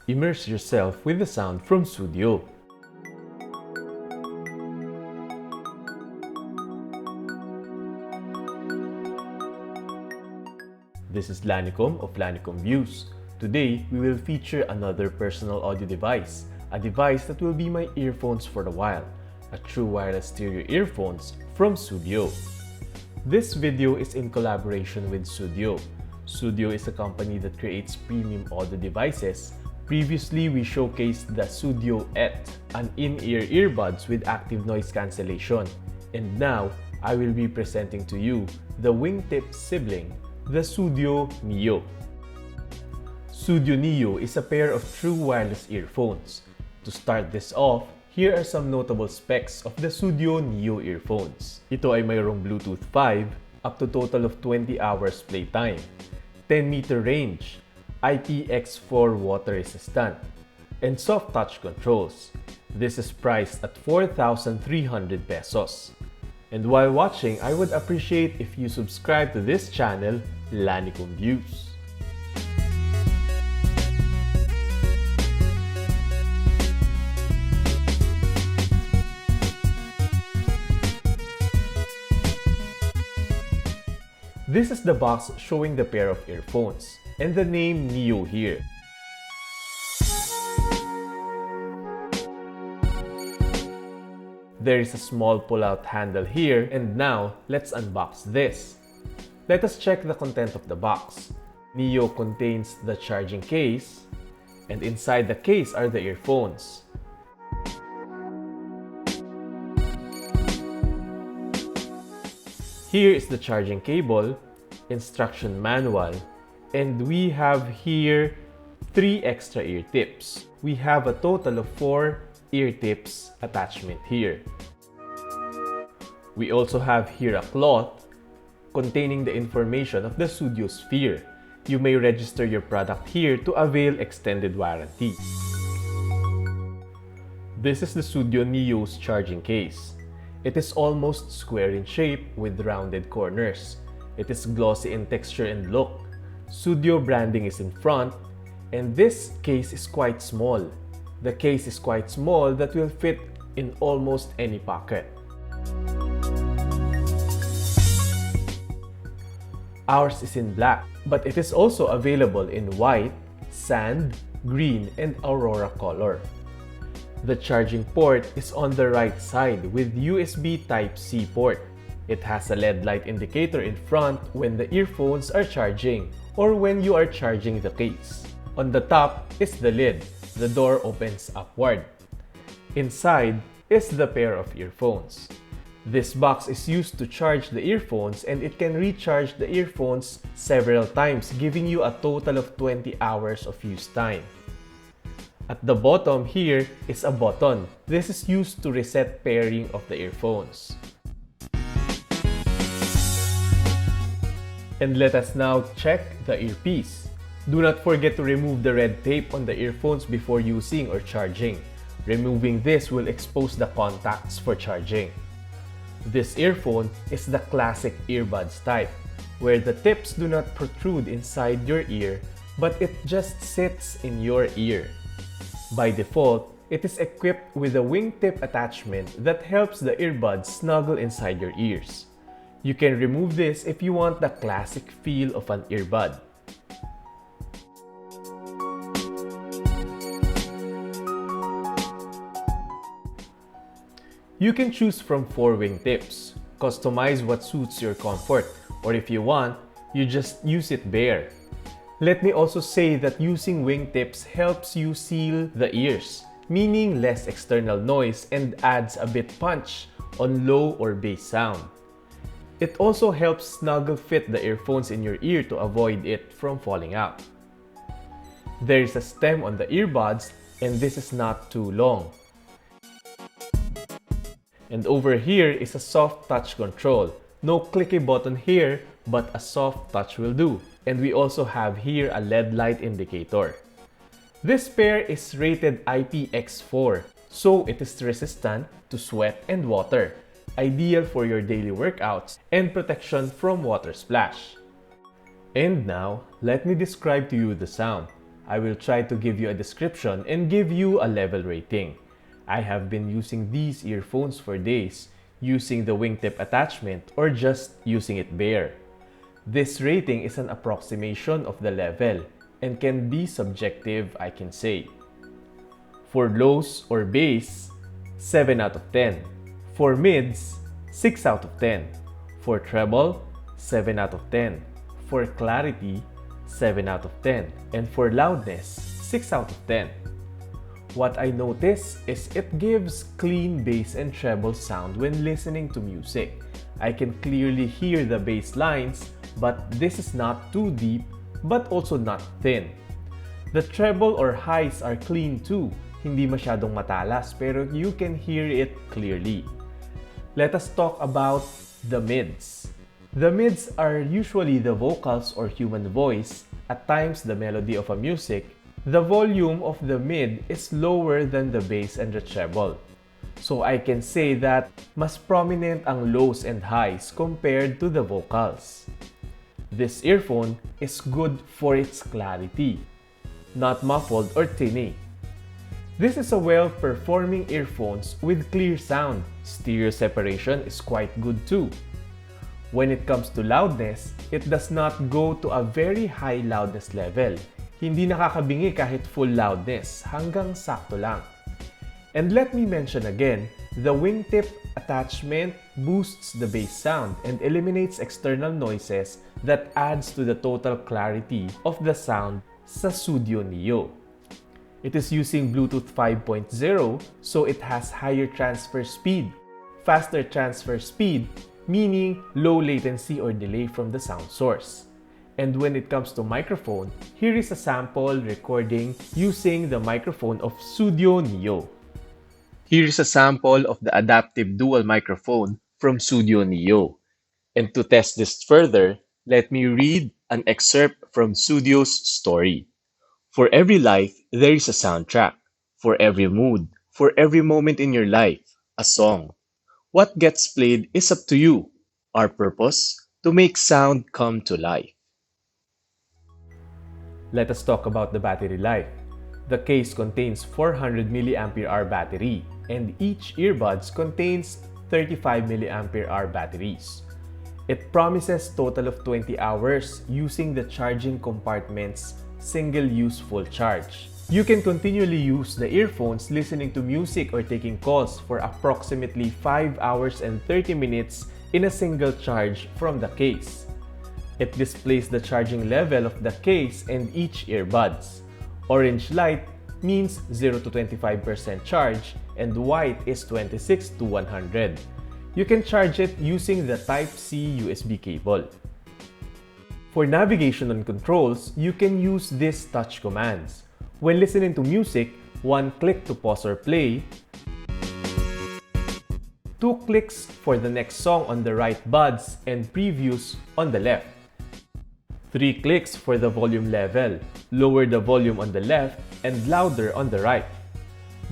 Immerse yourself with the sound from Sudio. This is Lanicom of Lanicom Views. Today, we will feature another personal audio device, a device that will be my earphones for a while, a true wireless stereo earphones from Sudio. This video is in collaboration with Sudio. Sudio is a company that creates premium audio devices. Previously, we showcased the Sudio Et, an in-ear earbuds with active noise cancellation. And now, I will be presenting to you the wingtip sibling, the Sudio Nio. Sudio Nio is a pair of true wireless earphones. To start this off, here are some notable specs of the Sudio Nio earphones. Ito ay mayroong Bluetooth 5, up to total of 20 hours playtime, 10-meter range, IPX4 water resistant, and soft touch controls. This is priced at 4,300 pesos. And while watching, I would appreciate if you subscribe to this channel, Lanicom Views. This is the box showing the pair of earphones, and the name Nio here. There is a small pull-out handle here, and now let's unbox this. Let us check the content of the box. Nio contains the charging case, and inside the case are the earphones. Here is the charging cable, instruction manual, and we have here 3 extra ear tips. We have a total of 4 ear tips attachment here. We also have here a cloth containing the information of the Sudio Sphere. You may register your product here to avail extended warranty. This is the Sudio Nio's charging case. It is almost square in shape with rounded corners. It is glossy in texture and look. Sudio branding is in front, and this case is quite small. The case is quite small that will fit in almost any pocket. Ours is in black, but it is also available in white, sand, green, and aurora color. The charging port is on the right side with USB Type-C port. It has a LED light indicator in front when the earphones are charging or when you are charging the case. On the top is the lid. The door opens upward. Inside is the pair of earphones. This box is used to charge the earphones, and it can recharge the earphones several times, giving you a total of 20 hours of use time. At the bottom here is a button. This is used to reset pairing of the earphones. And let us now check the earpiece. Do not forget to remove the red tape on the earphones before using or charging. Removing this will expose the contacts for charging. This earphone is the classic earbuds type, where the tips do not protrude inside your ear, but it just sits in your ear. By default, it is equipped with a wingtip attachment that helps the earbuds snuggle inside your ears. You can remove this if you want the classic feel of an earbud. You can choose from 4 wingtips, customize what suits your comfort, or if you want, you just use it bare. Let me also say that using wingtips helps you seal the ears, meaning less external noise and adds a bit punch on low or bass sound. It also helps snuggle fit the earphones in your ear to avoid it from falling out. There is a stem on the earbuds, and this is not too long. And over here is a soft touch control. No clicky button here, but a soft touch will do. And we also have here a LED light indicator. This pair is rated IPX4, so it is resistant to sweat and water, ideal for your daily workouts and protection from water splash. And now, let me describe to you the sound. I will try to give you a description and give you a level rating. I have been using these earphones for days, using the wingtip attachment or just using it bare. This rating is an approximation of the level and can be subjective, I can say. For lows or bass, 7 out of 10. For mids, 6 out of 10. For treble, 7 out of 10. For clarity, 7 out of 10. And for loudness, 6 out of 10. What I notice is it gives clean bass and treble sound when listening to music. I can clearly hear the bass lines, but this is not too deep, but also not thin. The treble or highs are clean too. Hindi masyadong matalas pero you can hear it clearly. Let us talk about the mids. The mids are usually the vocals or human voice, at times the melody of a music. The volume of the mid is lower than the bass and the treble. So I can say that mas prominent ang lows and highs compared to the vocals. This earphone is good for its clarity, not muffled or tinny. This is a well-performing earphones with clear sound. Stereo separation is quite good too. When it comes to loudness, it does not go to a very high loudness level. Hindi nakakabingi kahit full loudness, hanggang sakto lang. And let me mention again, the wingtip attachment boosts the bass sound and eliminates external noises that adds to the total clarity of the sound sa Sudio Nio. It is using Bluetooth 5.0, so it has higher transfer speed. Faster transfer speed, meaning low latency or delay from the sound source. And when it comes to microphone, here is a sample recording using the microphone of Sudio Nio. Here is a sample of the adaptive dual microphone from Sudio Nio. And to test this further, let me read an excerpt from Sudio's story. For every life, there is a soundtrack. For every mood, for every moment in your life, a song. What gets played is up to you. Our purpose? To make sound come to life. Let us talk about the battery life. The case contains 400 mAh battery and each earbuds contains 35 mAh batteries. It promises total of 20 hours using the charging compartment's single-use full charge. You can continually use the earphones listening to music or taking calls for approximately 5 hours and 30 minutes in a single charge from the case. It displays the charging level of the case and each earbuds. Orange light means 0 to 25% charge and white is 26 to 100. You can charge it using the Type-C USB cable. For navigation and controls, you can use these touch commands. When listening to music, 1 click to pause or play, 2 clicks for the next song on the right buds and previews on the left, 3 clicks for the volume level, lower the volume on the left and louder on the right.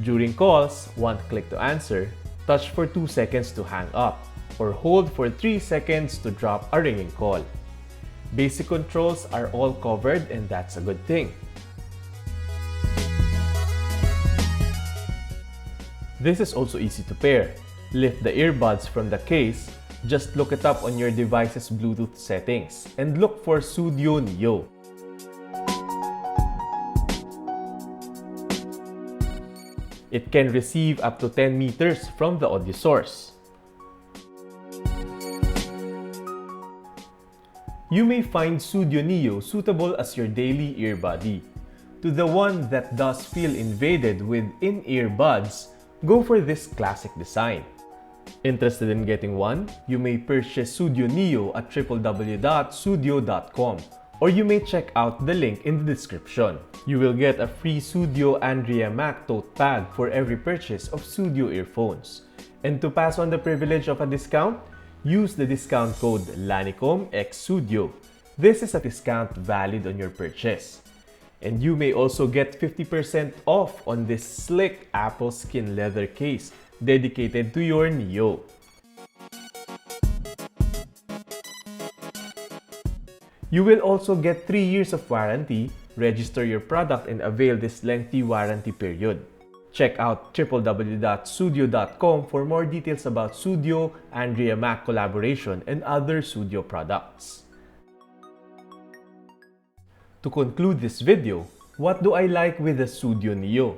During calls, 1 click to answer, touch for 2 seconds to hang up, or hold for 3 seconds to drop a ringing call. Basic controls are all covered and that's a good thing. This is also easy to pair. Lift the earbuds from the case, just look it up on your device's Bluetooth settings, and look for Sudio Nio. It can receive up to 10 meters from the audio source. You may find Sudio Nio suitable as your daily earbuddy. To the one that does feel invaded with in-ear buds, go for this classic design. Interested in getting one? You may purchase Sudio Nio at www.sudio.com or you may check out the link in the description. You will get a free Sudio Andrea Maack tote bag for every purchase of Sudio earphones. And to pass on the privilege of a discount, use the discount code LANICOMXSUDIO. This is a discount valid on your purchase. And you may also get 50% off on this slick Apple skin leather case dedicated to your Nio. You will also get 3 years of warranty Register your product and avail this lengthy warranty period. Check out www.sudio.com for more details about Sudio, Andrea Maack collaboration, and other Sudio products. To conclude this video, what do I like with the Sudio Nio?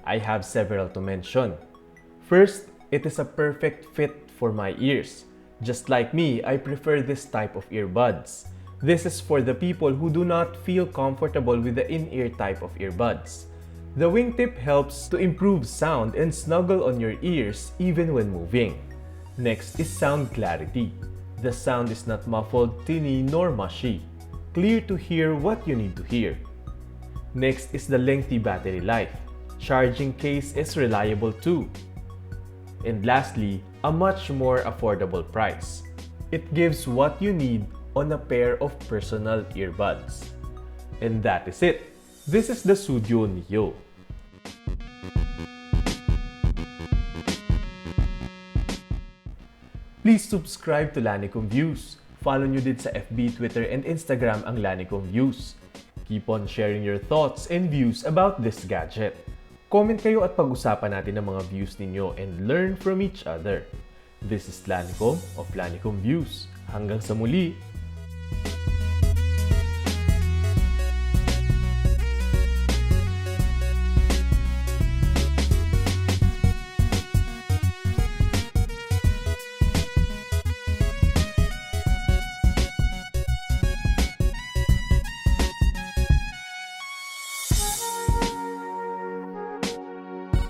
I have several to mention. First, it is a perfect fit for my ears. Just like me, I prefer this type of earbuds. This is for the people who do not feel comfortable with the in-ear type of earbuds. The wingtip helps to improve sound and snuggle on your ears even when moving. Next is sound clarity. The sound is not muffled, tinny, nor mushy. Clear to hear what you need to hear. Next is the lengthy battery life. Charging case is reliable too. And lastly, a much more affordable price. It gives what you need on a pair of personal earbuds. And that is it. This is the Sudio Nio. Please subscribe to Lanicom Views. Follow nyo din sa FB, Twitter, and Instagram ang Lanicom Views. Keep on sharing your thoughts and views about this gadget. Comment kayo at pag-usapan natin ang mga views ninyo and learn from each other. This is Lanicom of Lanicom Views. Hanggang sa muli!